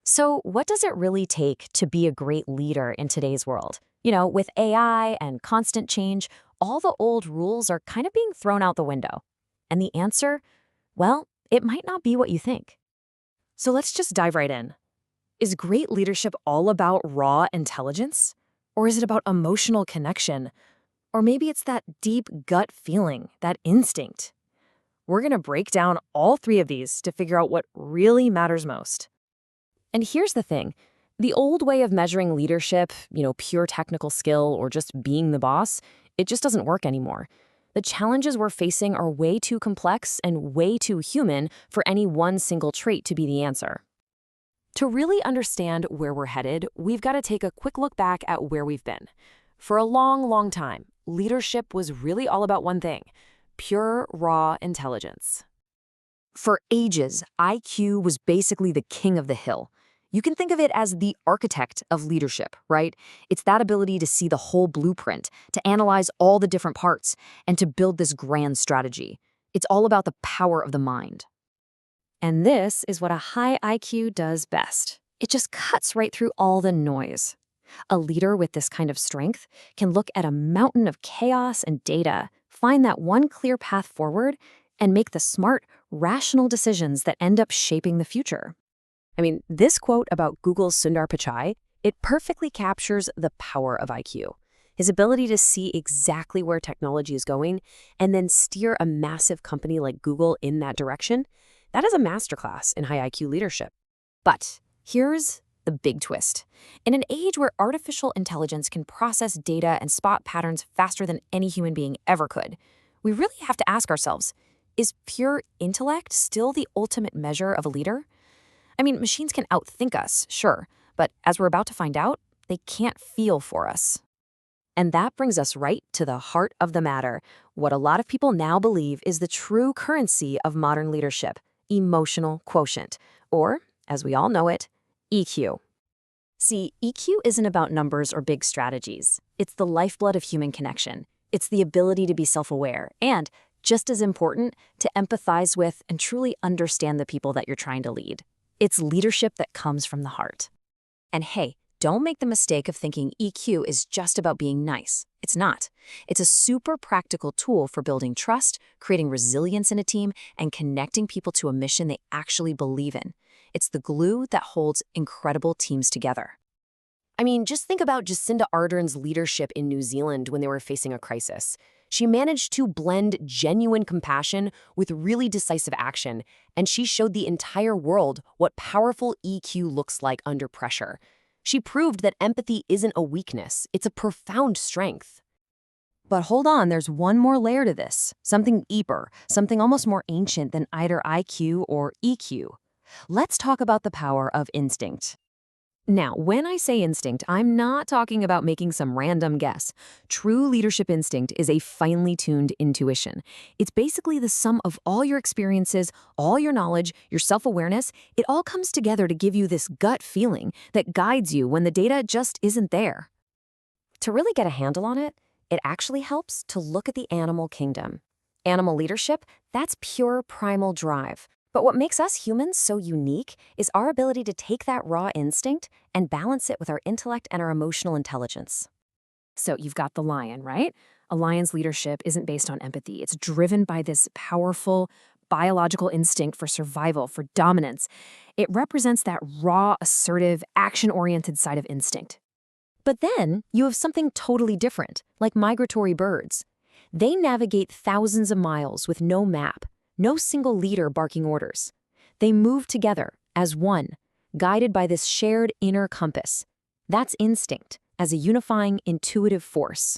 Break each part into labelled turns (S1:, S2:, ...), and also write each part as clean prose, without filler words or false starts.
S1: So, what does it really take to be a great leader in today's world? With AI and constant change, all the old rules are kind of being thrown out the window. And the answer? Well, it might not be what you think.
S2: So let's just dive right in. Is great leadership all about raw intelligence? Or is it about emotional connection? Or maybe it's that deep gut feeling, that instinct. We're going to break down all three of these to figure out what really matters most.
S1: And here's the thing. The old way of measuring leadership, pure technical skill or just being the boss, it just doesn't work anymore. The challenges we're facing are way too complex and way too human for any one single trait to be the answer. To really understand where we're headed, we've got to take a quick look back at where we've been. For a long, long time, leadership was really all about one thing: pure, raw intelligence. For ages, IQ was basically the king of the hill. You can think of it as the architect of leadership, right? It's that ability to see the whole blueprint, to analyze all the different parts, and to build this grand strategy. It's all about the power of the mind. And this is what a high IQ does best. It just cuts right through all the noise. A leader with this kind of strength can look at a mountain of chaos and data, find that one clear path forward, and make the smart, rational decisions that end up shaping the future. This quote about Google's Sundar Pichai, it perfectly captures the power of IQ. His ability to see exactly where technology is going and then steer a massive company like Google in that direction, that is a masterclass in high IQ leadership. But here's the big twist. In an age where artificial intelligence can process data and spot patterns faster than any human being ever could, we really have to ask ourselves, is pure intellect still the ultimate measure of a leader? Machines can outthink us, sure, but as we're about to find out, they can't feel for us. And that brings us right to the heart of the matter, what a lot of people now believe is the true currency of modern leadership: emotional quotient, or, as we all know it, EQ. See, EQ isn't about numbers or big strategies. It's the lifeblood of human connection. It's the ability to be self-aware and, just as important, to empathize with and truly understand the people that you're trying to lead. It's leadership that comes from the heart. And hey, don't make the mistake of thinking EQ is just about being nice. It's not. It's a super practical tool for building trust, creating resilience in a team, and connecting people to a mission they actually believe in. It's the glue that holds incredible teams together. Just think about Jacinda Ardern's leadership in New Zealand when they were facing a crisis. She managed to blend genuine compassion with really decisive action, and she showed the entire world what powerful EQ looks like under pressure. She proved that empathy isn't a weakness, it's a profound strength. But hold on, there's one more layer to this, something deeper, something almost more ancient than either IQ or EQ. Let's talk about the power of instinct. Now, when I say instinct, I'm not talking about making some random guess. True leadership instinct is a finely tuned intuition. It's basically the sum of all your experiences, all your knowledge, your self-awareness. It all comes together to give you this gut feeling that guides you when the data just isn't there. To really get a handle on it, it actually helps to look at the animal kingdom. Animal leadership, that's pure primal drive. But what makes us humans so unique is our ability to take that raw instinct and balance it with our intellect and our emotional intelligence. So you've got the lion, right? A lion's leadership isn't based on empathy. It's driven by this powerful biological instinct for survival, for dominance. It represents that raw, assertive, action-oriented side of instinct. But then you have something totally different, like migratory birds. They navigate thousands of miles with no map. No single leader barking orders. They move together as one, guided by this shared inner compass. That's instinct as a unifying, intuitive force.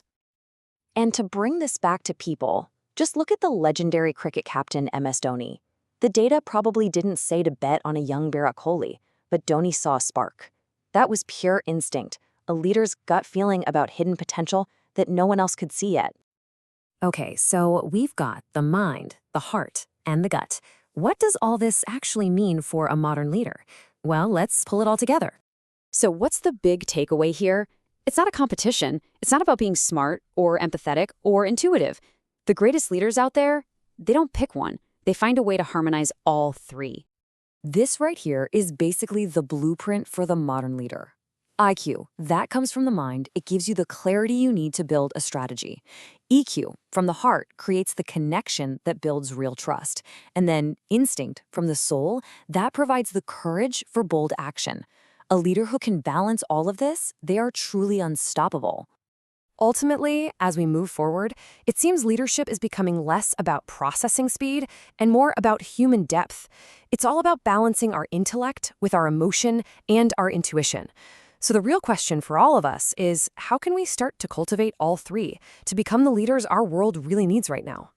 S1: And to bring this back to people, just look at the legendary cricket captain MS Dhoni. The data probably didn't say to bet on a young Virat Kohli, but Dhoni saw a spark. That was pure instinct, a leader's gut feeling about hidden potential that no one else could see yet. Okay, so we've got the mind, the heart, and the gut. What does all this actually mean for a modern leader? Well, let's pull it all together. So what's the big takeaway here? It's not a competition. It's not about being smart or empathetic or intuitive. The greatest leaders out there, they don't pick one. They find a way to harmonize all three. This right here is basically the blueprint for the modern leader. IQ, that comes from the mind. It gives you the clarity you need to build a strategy. EQ, from the heart, creates the connection that builds real trust. And then instinct, from the soul, that provides the courage for bold action. A leader who can balance all of this, they are truly unstoppable.
S2: Ultimately, as we move forward, it seems leadership is becoming less about processing speed and more about human depth. It's all about balancing our intellect with our emotion and our intuition. So the real question for all of us is, how can we start to cultivate all three to become the leaders our world really needs right now?